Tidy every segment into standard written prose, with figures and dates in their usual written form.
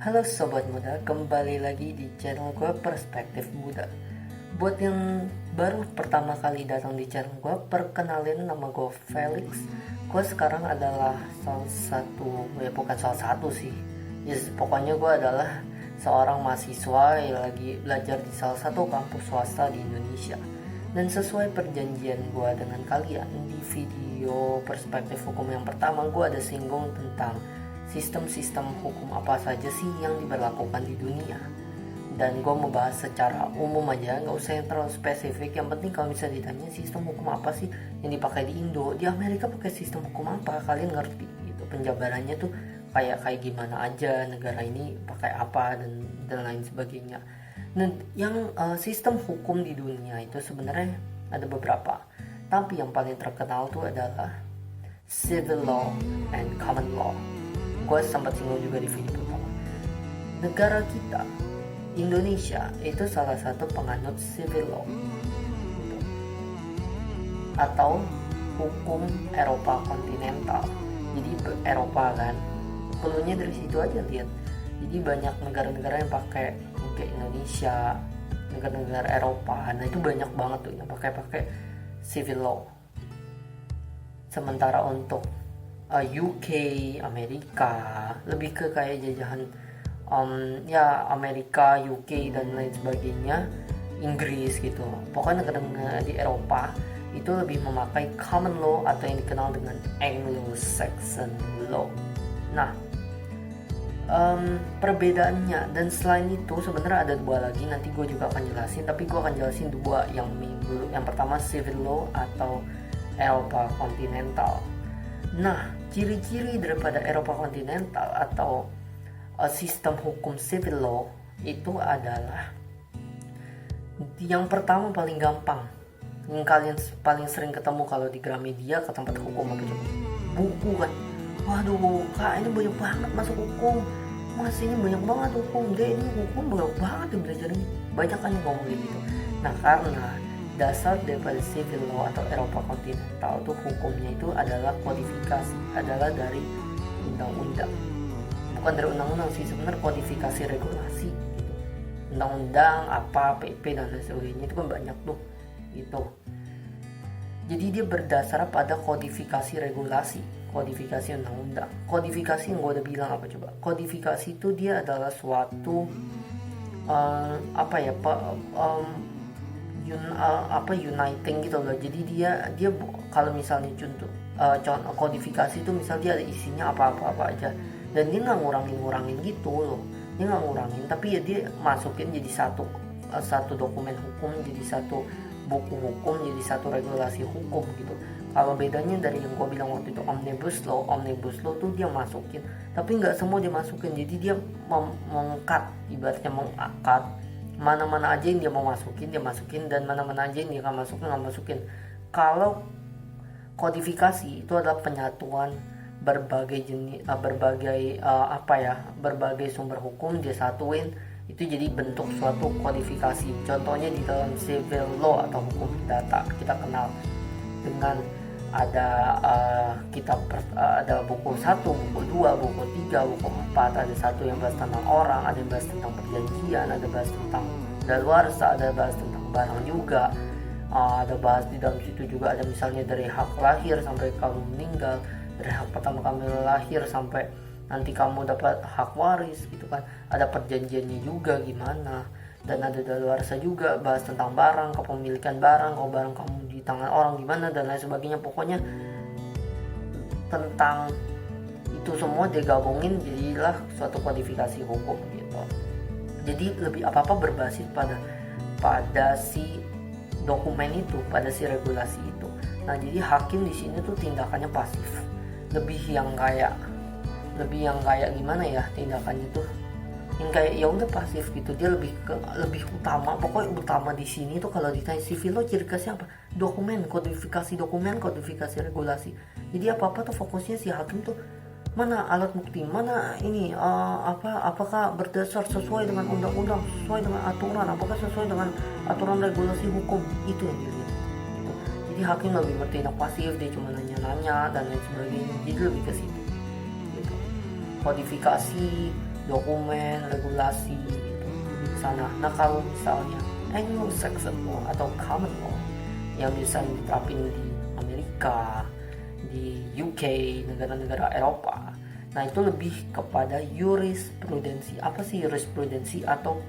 Halo Sobat Muda, kembali lagi di channel gue Perspektif Muda. Buat yang baru pertama kali datang di channel gue, perkenalin nama gue Felix. Gue sekarang adalah salah satu, ya bukan salah satu sih, pokoknya gue adalah seorang mahasiswa yang lagi belajar di salah satu kampus swasta di Indonesia. Dan sesuai perjanjian gue dengan kalian, di video Perspektif Hukum yang pertama gue ada singgung tentang sistem-sistem hukum apa saja sih yang diberlakukan di dunia. Dan gue mau bahas secara umum aja, nggak usah yang terlalu spesifik. Yang penting kalau bisa ditanya sistem hukum apa sih yang dipakai di Indo, di Amerika pakai sistem hukum apa, kalian ngerti gitu. Penjabarannya tuh kayak gimana aja, negara ini pakai apa dan lain sebagainya. Dan yang sistem hukum di dunia itu sebenarnya ada beberapa, tapi yang paling terkenal tuh adalah civil law and common law. Gue sempat singgung juga di video pertama. Negara kita, Indonesia, itu salah satu penganut civil law atau hukum Eropa kontinental. Jadi Eropa kan, pelunya dari situ aja lihat. Jadi banyak negara-negara yang pakai kayak Indonesia, negara-negara Eropa. Nah itu banyak banget tuh yang pakai civil law. Sementara untuk UK, Amerika lebih ke kayak jajahan ya Amerika, UK dan lain sebagainya, Inggris gitu. Pokoknya negara-negara di Eropa itu lebih memakai common law atau yang dikenal dengan Anglo-Saxon law. Nah, perbedaannya dan selain itu sebenarnya ada dua lagi, nanti gue juga akan jelasin, tapi gue akan jelasin dua yang minggu. Yang pertama civil law atau Eropa kontinental. Nah, ciri-ciri daripada Eropa kontinental atau sistem hukum civil law itu adalah yang pertama paling gampang, yang kalian paling sering ketemu kalau di Gramedia ke tempat hukum apa coba? Buku kan. Waduh, kak ini banyak banget masuk hukum. Mas ini banyak banget hukum. Dia ini hukum banyak banget ya belajarnya. Banyak kan yang ngomong gitu. Nah, karena dasar daripada civil law atau Eropa kontinental itu hukumnya itu adalah kodifikasi, adalah dari undang-undang. Bukan dari undang-undang sih, sebenarnya kodifikasi regulasi gitu. Undang-undang apa, PP dan lain sebagainya itu kan banyak tuh gitu. Jadi dia berdasar pada kodifikasi regulasi, kodifikasi undang-undang. Kodifikasi yang gue udah bilang apa coba? Kodifikasi itu dia adalah suatu uniting gitu loh. Jadi dia kalau misalnya contoh kodifikasi itu misalnya dia ada isinya apa aja, dan dia nggak ngurangin gitu loh. Dia nggak ngurangin, tapi ya dia masukin jadi satu dokumen hukum, jadi satu buku hukum, jadi satu regulasi hukum gitu. Kalau bedanya dari yang gue bilang waktu itu omnibus law tuh dia masukin, tapi nggak semua dia masukin. Jadi dia mengangkat, ibaratnya mengangkat mana-mana aja yang dia mau masukin, dia masukin, dan mana-mana aja yang dia nggak masukin. Kalau kodifikasi itu adalah penyatuan berbagai jenis, berbagai sumber hukum dia satuin, itu jadi bentuk suatu kodifikasi. Contohnya di dalam civil law atau hukum perdata kita kenal dengan ada ada buku 1, buku 2, buku 3, buku 4. Ada satu yang bahas tentang orang, ada yang bahas tentang perjanjian, ada bahas tentang daluarsa, ada bahas tentang barang juga, ada bahas di dalam situ juga ada misalnya dari hak lahir sampai kamu meninggal, dari hak pertama kamu lahir sampai nanti kamu dapat hak waris gitu kan. Ada perjanjiannya juga gimana, dan ada daluarsa juga bahas tentang barang, kepemilikan barang, kalau barang kamu di tangan orang gimana dan lain sebagainya. Pokoknya tentang itu semua digabungin jadilah suatu kodifikasi hukum gitu. Jadi lebih apa-apa berbasis pada si dokumen itu, pada si regulasi itu. Nah, jadi hakim di sini tuh tindakannya pasif. Lebih yang kayak gimana ya tindakannya tuh, yang kayak ya udah pasif gitu. Dia lebih utama, pokoknya utama di sini tuh kalau ditanya civil law ciri khasnya apa? Dokumen, kodifikasi regulasi. Jadi apa-apa tuh fokusnya si hakim tuh mana alat bukti, mana ini apakah berdasar sesuai dengan undang-undang, sesuai dengan aturan, apakah sesuai dengan aturan regulasi hukum, itu yang dilihat gitu. Jadi hakim lebih bertindak pasif, dia cuma nanya-nanya dan lain sebagainya, jadi lebih ke situ gitu. Kodifikasi dokumen, regulasi gitu di sana. Nah kalau misalnya Anglo-Saxon law atau common law yang bisa diterapin di Amerika, di UK, negara-negara Eropa, nah itu lebih kepada jurisprudensi. Apa sih jurisprudensi? Atau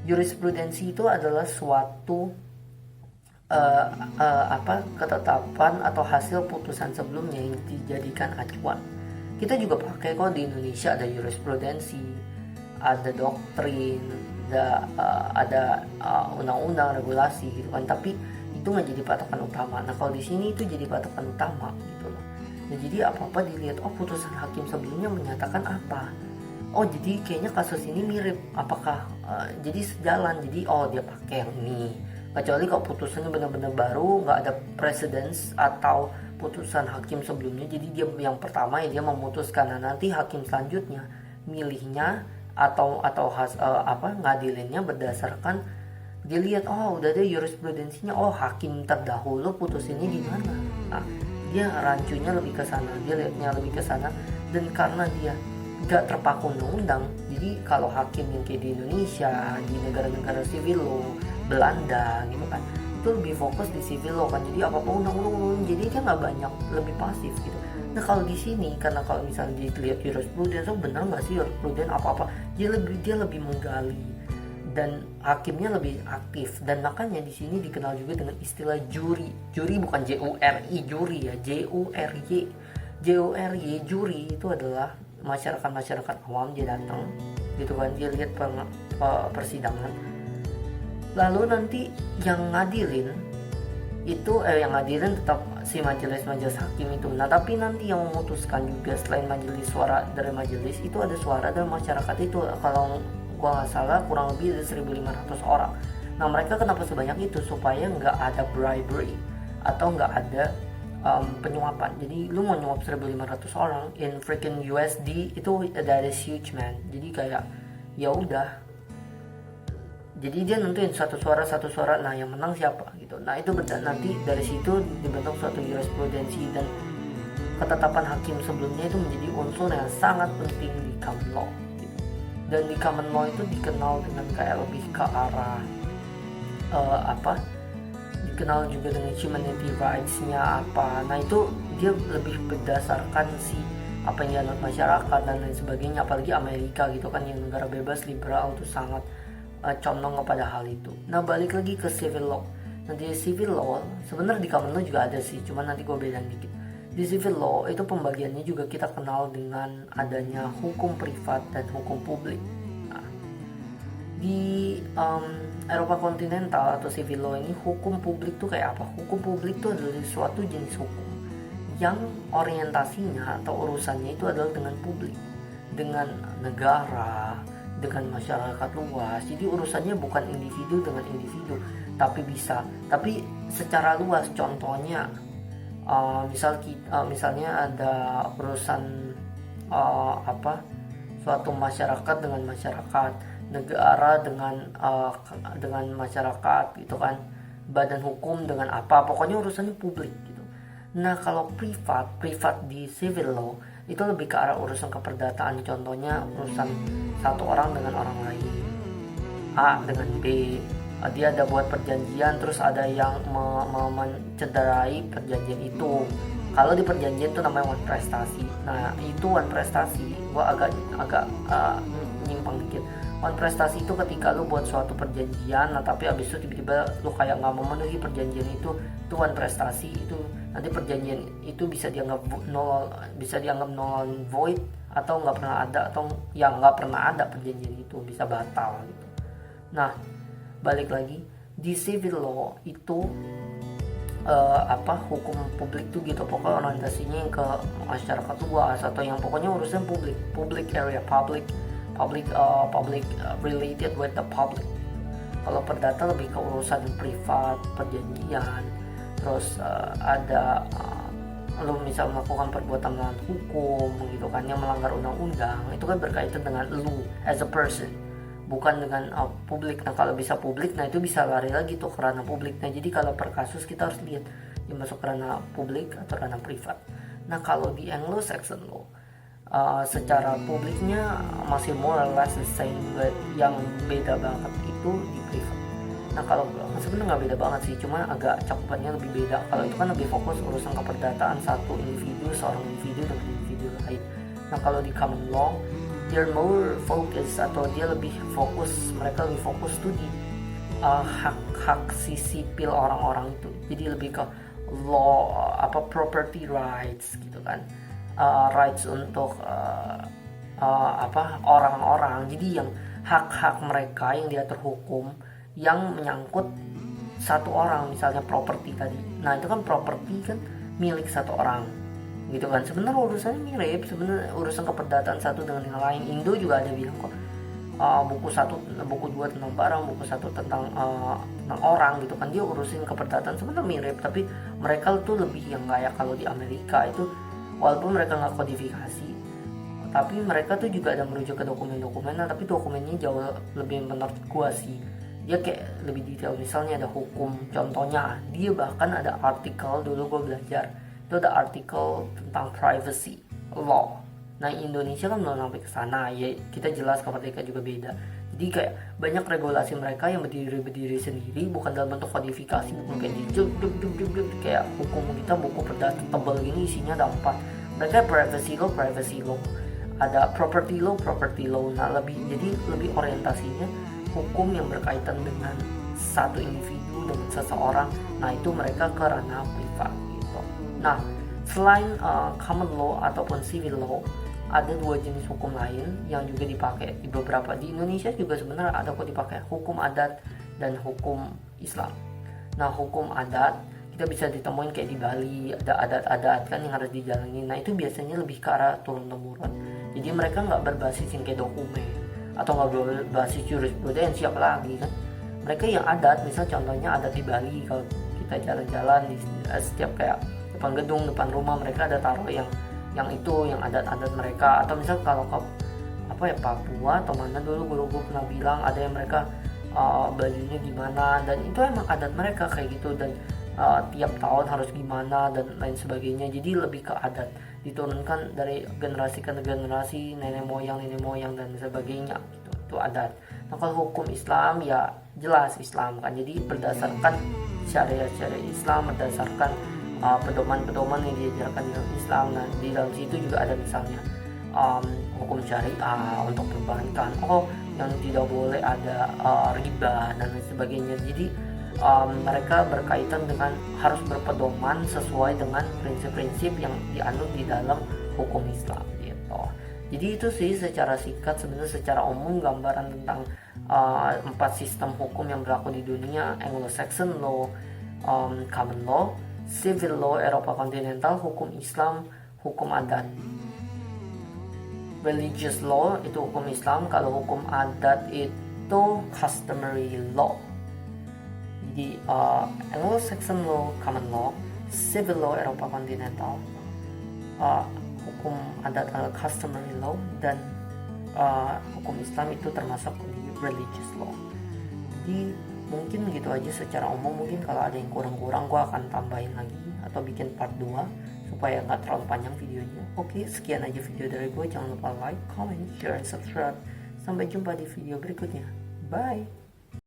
jurisprudensi itu adalah suatu ketetapan atau hasil putusan sebelumnya yang dijadikan acuan. Kita juga pakai kok di Indonesia, ada jurisprudensi, ada doktrin, ada undang-undang, regulasi gitu kan. Tapi itu nggak jadi patokan utama. Nah kalau di sini itu jadi patokan utama gitu loh. Nah jadi apa-apa dilihat, oh putusan hakim sebelumnya menyatakan apa. Oh jadi kayaknya kasus ini mirip, apakah jadi sejalan, jadi oh dia pakai yang ini. Kecuali kalau putusannya benar-benar baru, nggak ada precedence atau putusan hakim sebelumnya, jadi dia yang pertama ya dia memutuskan. Nah nanti hakim selanjutnya milihnya atau ngadilinnya berdasarkan dilihat, oh udah ada jurisprudensinya, oh hakim terdahulu putusinnya di mana. Nah dia rancunya lebih ke sana, dia lihatnya lebih ke sana. Dan karena dia gak terpaku undang-undang, jadi kalau hakim yang kayak di Indonesia, di negara-negara civil law, Belanda gitu kan, itu lebih fokus di civil law kan, jadi apa-apa undang-undang, jadi dia nggak banyak, lebih pasif gitu. Nah kalau di sini, karena kalau misalnya dilihat jurisprudence, oh bener nggak sih jurisprudence apa-apa, dia lebih menggali dan hakimnya lebih aktif. Dan makanya di sini dikenal juga dengan istilah juri bukan JURI, juri ya, JURY, juri itu adalah masyarakat awam, dia datang gitu kan, dia lihat persidangan, lalu nanti yang ngadilin itu yang ngadilin tetap si majelis hakim itu. Nah tapi nanti yang memutuskan juga selain suara dari majelis itu ada suara dari masyarakat itu. Kalau gua nggak salah kurang lebih 1.500 orang. Nah mereka kenapa sebanyak itu? Supaya nggak ada bribery atau nggak ada penyuapan. Jadi lu mau nyuap 1.500 orang in freaking USD itu that is huge man. Jadi kayak ya udah, jadi dia nentuin satu suara, nah yang menang siapa gitu. Nah itu nanti dari situ dibentuk suatu jurisprudensi, dan ketetapan hakim sebelumnya itu menjadi unsur yang sangat penting di common law gitu. Dan di common law itu dikenal dengan kayak lebih ke arah dikenal juga dengan humanity rights-nya apa. Nah itu dia lebih berdasarkan apa yang dianut masyarakat dan lain sebagainya. Apalagi Amerika gitu kan, yang negara bebas liberal itu sangat condong kepada hal itu. Nah balik lagi ke civil law. Nah di civil law sebenarnya di common law juga ada sih, cuman nanti gue bedain dikit. Di civil law itu pembagiannya juga kita kenal dengan adanya hukum privat dan hukum publik. Nah, di Eropa kontinental atau civil law ini, hukum publik tuh kayak apa? Hukum publik tuh adalah suatu jenis hukum yang orientasinya atau urusannya itu adalah dengan publik, dengan negara, dengan masyarakat luas. Jadi urusannya bukan individu dengan individu, tapi secara luas. Contohnya misalnya ada urusan suatu masyarakat dengan masyarakat, negara dengan masyarakat gitu kan, badan hukum dengan apa, pokoknya urusannya publik gitu. Nah kalau privat di civil law itu lebih ke arah urusan keperdataan. Contohnya urusan satu orang dengan orang lain, A dengan B, dia ada buat perjanjian terus ada yang mencederai perjanjian itu. Kalau di perjanjian itu namanya one prestasi. Nah itu one prestasi, gua agak nyimpang dikit. One prestasi itu ketika lu buat suatu perjanjian, nah tapi abis itu tiba-tiba lu kayak nggak memenuhi perjanjian itu one prestasi. Itu nanti perjanjian itu bisa dianggap null and void, atau nggak pernah ada, atau yang nggak pernah ada perjanjian itu bisa batal gitu. Nah balik lagi di civil law itu hukum publik tuh gitu, pokoknya orientasinya yang ke masyarakat luas atau yang pokoknya urusan public area, public related with the public. Kalau perdata lebih ke urusan privat, perjanjian, terus ada lo misal melakukan perbuatan melawan hukum gitu kan, yang melanggar undang-undang, itu kan berkaitan dengan lu as a person, bukan dengan publik. Nah kalau bisa publik, nah itu bisa lari lagi tuh ke ranah publik. Nah jadi kalau per kasus kita harus lihat dia masuk ke ranah publik atau ranah privat. Nah kalau di Anglo-Saxon law secara publiknya masih more or less the same, but yang beda banget itu di privat. Nah kalau sebenarnya nggak beda banget sih, cuma agak cakupannya lebih beda. Kalau itu kan lebih fokus urusan keperdataan satu individu, seorang individu dengan individu lain. Nah kalau di common law, they're more focus, atau dia lebih fokus, mereka lebih fokus tuh di hak si sipil orang-orang itu. Jadi lebih ke law, property rights gitu kan, rights untuk orang-orang. Jadi yang hak-hak mereka yang diatur hukum yang menyangkut satu orang, misalnya properti tadi. Nah itu kan properti kan milik satu orang gitu kan. Sebenarnya urusannya mirip, sebenarnya urusan keperdataan satu dengan yang lain. Indo juga ada bilang kok, buku 1, buku 2 tentang barang, buku 1 tentang orang gitu kan. Dia urusin keperdataan sebenarnya mirip, tapi mereka tuh lebih yang kayak kalau di Amerika itu, walaupun mereka nggak kodifikasi, tapi mereka tuh juga ada merujuk ke dokumen-dokumen. Nah tapi dokumennya jauh lebih, menurut gua sih dia kayak lebih detail. Misalnya ada hukum, contohnya dia bahkan ada artikel, dulu gue belajar itu ada artikel tentang privacy law. Nah Indonesia kan belum sampai ke sana ya, kita jelas kemerdekaan juga beda. Jadi kayak banyak regulasi mereka yang berdiri sendiri, bukan dalam bentuk kodifikasi, bukan kayak di kayak hukum kita buku perdata tebal gini isinya ada 4. Mereka privacy law, ada property law. Nah jadi lebih orientasinya hukum yang berkaitan dengan satu individu, dengan seseorang. Nah itu mereka ke ranah privat gitu. Nah selain common law ataupun civil law, ada 2 jenis hukum lain yang juga dipakai di beberapa, di Indonesia juga sebenarnya ada kok dipakai, hukum adat dan hukum Islam. Nah hukum adat kita bisa ditemuin kayak di Bali, ada adat-adat kan yang harus dijalani. Nah itu biasanya lebih ke arah turun-temurun, jadi mereka nggak berbasis yang kayak dokumen atau nggak berbasis jurisprudensi, siap lagi kan. Mereka yang adat, misal contohnya adat di Bali, kalau kita jalan-jalan di setiap kayak depan gedung, depan rumah, mereka ada taruh yang adat-adat mereka. Atau misal kalau ke Papua atau mana, dulu guru pernah bilang ada yang mereka bajunya gimana, dan itu emang adat mereka kayak gitu, dan tiap tahun harus gimana dan lain sebagainya. Jadi lebih ke adat, diturunkan dari generasi ke generasi, nenek moyang dan sebagainya gitu. Itu adat. Nah kalau hukum Islam ya jelas Islam kan, jadi berdasarkan syariat Islam, berdasarkan pedoman-pedoman yang diajarkan di dalam Islam. Nah di dalam situ juga ada misalnya hukum syariah untuk perbankan, yang tidak boleh ada riba dan lain sebagainya. Jadi mereka berkaitan dengan harus berpedoman sesuai dengan prinsip-prinsip yang dianut di dalam hukum Islam gitu. Jadi itu sih secara singkat, sebenarnya secara umum gambaran tentang 4 sistem hukum yang berlaku di dunia: Anglo-Saxon law, common law, civil law Eropa kontinental, hukum Islam, hukum adat. Religious law itu hukum Islam, kalau hukum adat itu customary law. Jadi Anglo-Saxon law, common law, civil law Eropa kontinental, hukum adat customary law, dan hukum Islam itu termasuk di religious law. Jadi mungkin gitu aja secara umum. Mungkin kalau ada yang kurang-kurang gue akan tambahin lagi atau bikin part 2 supaya nggak terlalu panjang videonya. Oke, sekian aja video dari gue. Jangan lupa like, comment, share, and subscribe. Sampai jumpa di video berikutnya. Bye.